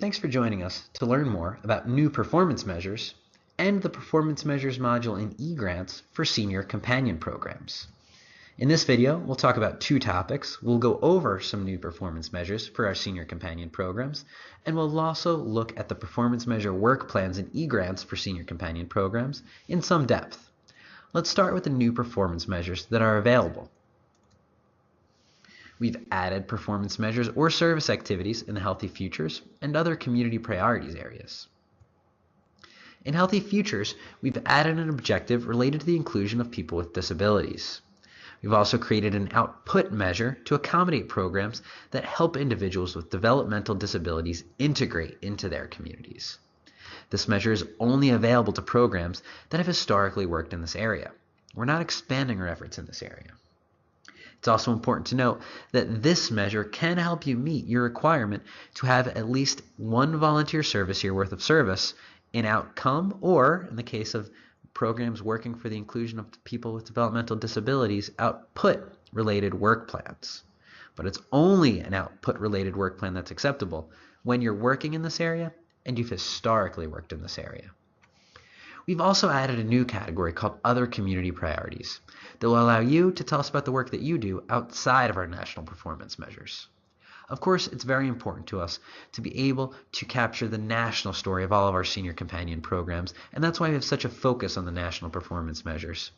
Thanks for joining us to learn more about new performance measures and the Performance Measures module in eGrants for senior companion programs. In this video, we'll talk about two topics. We'll go over some new performance measures for our senior companion programs, and we'll also look at the performance measure work plans in eGrants for senior companion programs in some depth. Let's start with the new performance measures that are available. We've added performance measures or service activities in the Healthy Futures and other community priorities areas. In Healthy Futures, we've added an objective related to the inclusion of people with disabilities. We've also created an output measure to accommodate programs that help individuals with developmental disabilities integrate into their communities. This measure is only available to programs that have historically worked in this area. We're not expanding our efforts in this area. It's also important to note that this measure can help you meet your requirement to have at least one volunteer service year worth of service in outcome, or in the case of programs working for the inclusion of people with developmental disabilities, output-related work plans. But it's only an output-related work plan that's acceptable when you're working in this area and you've historically worked in this area. We've also added a new category called Other Community Priorities that will allow you to tell us about the work that you do outside of our national performance measures. Of course, it's very important to us to be able to capture the national story of all of our senior companion programs, and that's why we have such a focus on the national performance measures.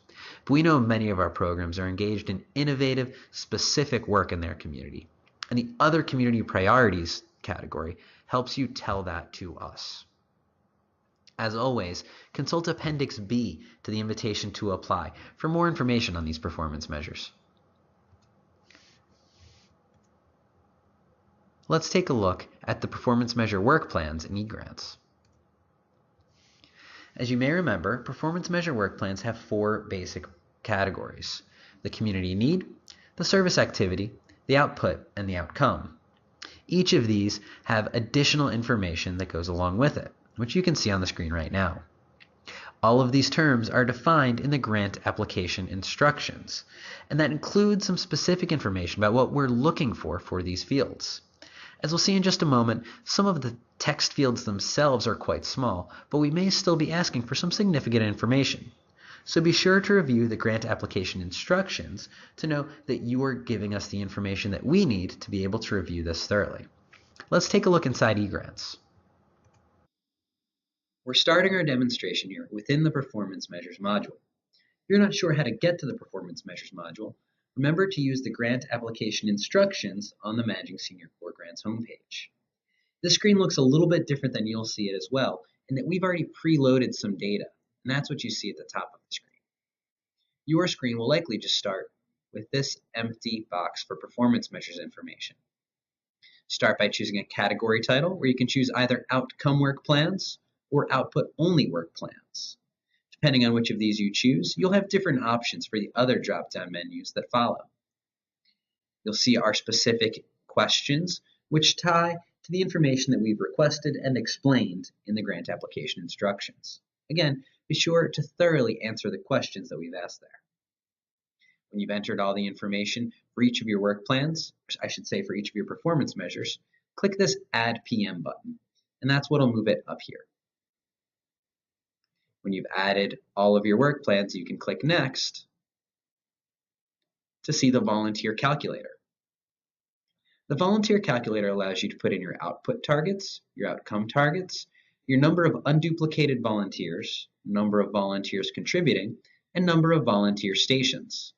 But we know many of our programs are engaged in innovative, specific work in their community, and the Other Community Priorities category helps you tell that to us. As always, consult Appendix B to the invitation to apply for more information on these performance measures. Let's take a look at the performance measure work plans in eGrants. As you may remember, performance measure work plans have four basic categories: the community need, the service activity, the output, and the outcome. Each of these have additional information that goes along with it, which you can see on the screen right now. All of these terms are defined in the grant application instructions, and that includes some specific information about what we're looking for these fields. As we'll see in just a moment, some of the text fields themselves are quite small, but we may still be asking for some significant information. So be sure to review the grant application instructions to know that you are giving us the information that we need to be able to review this thoroughly. Let's take a look inside eGrants. We're starting our demonstration here within the Performance Measures module. If you're not sure how to get to the Performance Measures module, remember to use the grant application instructions on the Managing Senior Core Grants homepage. This screen looks a little bit different than you'll see it as well, in that we've already preloaded some data, and that's what you see at the top of the screen. Your screen will likely just start with this empty box for performance measures information. Start by choosing a category title where you can choose either Outcome Work Plans or Output-Only Work Plans. Depending on which of these you choose, you'll have different options for the other drop-down menus that follow. You'll see our specific questions, which tie to the information that we've requested and explained in the grant application instructions. Again, be sure to thoroughly answer the questions that we've asked there. When you've entered all the information for each of your work plans, or I should say for each of your performance measures, click this Add PM button, and that's what'll move it up here. When you've added all of your work plans, you can click Next to see the volunteer calculator. The volunteer calculator allows you to put in your output targets, your outcome targets, your number of unduplicated volunteers, number of volunteers contributing, and number of volunteer stations.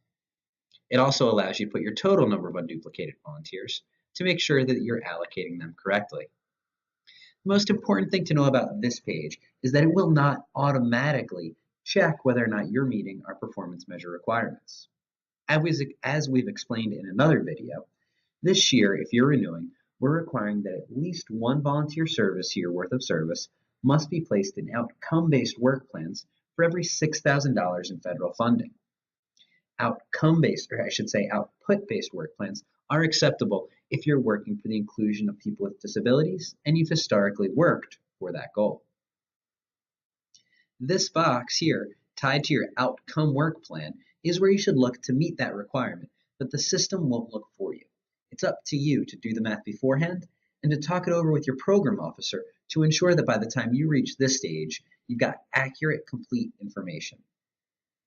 It also allows you to put your total number of unduplicated volunteers to make sure that you're allocating them correctly. The most important thing to know about this page is that it will not automatically check whether or not you're meeting our performance measure requirements. As we've explained in another video, this year, if you're renewing, we're requiring that at least one volunteer service year worth of service must be placed in outcome-based work plans for every $6,000 in federal funding. Outcome-based, or I should say output-based work plans are acceptable if you're working for the inclusion of people with disabilities and you've historically worked for that goal. This box here, tied to your outcome work plan, is where you should look to meet that requirement, but the system won't look for you. It's up to you to do the math beforehand and to talk it over with your program officer to ensure that by the time you reach this stage, you've got accurate, complete information.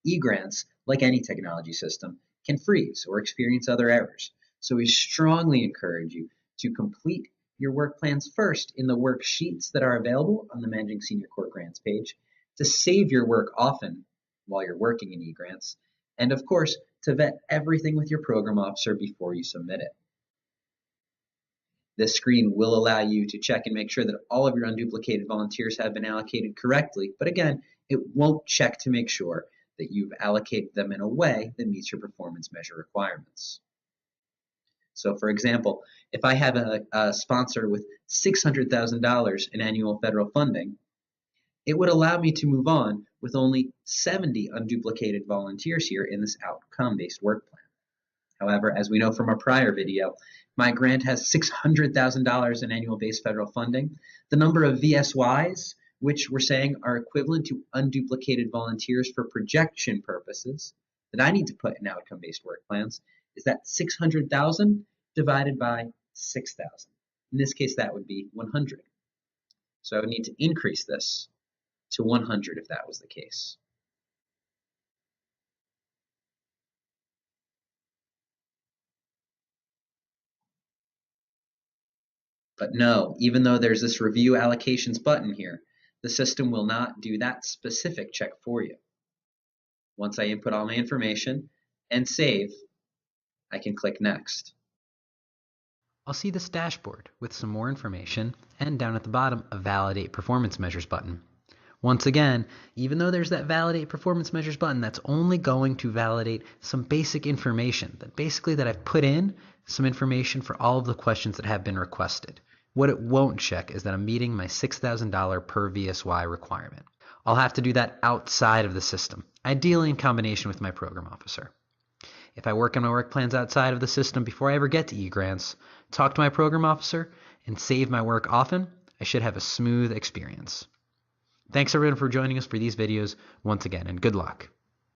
eGrants, like any technology system, can freeze or experience other errors, so we strongly encourage you to complete your work plans first in the worksheets that are available on the Managing Senior Core Grants page, to save your work often while you're working in eGrants, and of course, to vet everything with your program officer before you submit it. This screen will allow you to check and make sure that all of your unduplicated volunteers have been allocated correctly, but again, it won't check to make sure that you've allocated them in a way that meets your performance measure requirements. So for example, if I have a sponsor with $600,000 in annual federal funding, it would allow me to move on with only 70 unduplicated volunteers here in this outcome-based work plan. However, as we know from our prior video, my grant has $600,000 in annual base federal funding. The number of VSYs, which we're saying are equivalent to unduplicated volunteers for projection purposes, that I need to put in outcome-based work plans, is that 600,000 divided by 6,000. In this case, that would be 100. So I would need to increase this to 100 if that was the case. But no, even though there's this review allocations button here, the system will not do that specific check for you. Once I input all my information and save, I can click Next. I'll see this dashboard with some more information and down at the bottom a Validate Performance Measures button. Once again, even though there's that Validate Performance Measures button, that's only going to validate some basic information that I've put in some information for all of the questions that have been requested. What it won't check is that I'm meeting my $6,000 per VSY requirement. I'll have to do that outside of the system, ideally in combination with my program officer. If I work on my work plans outside of the system before I ever get to eGrants, talk to my program officer, and save my work often, I should have a smooth experience. Thanks everyone for joining us for these videos once again, and good luck.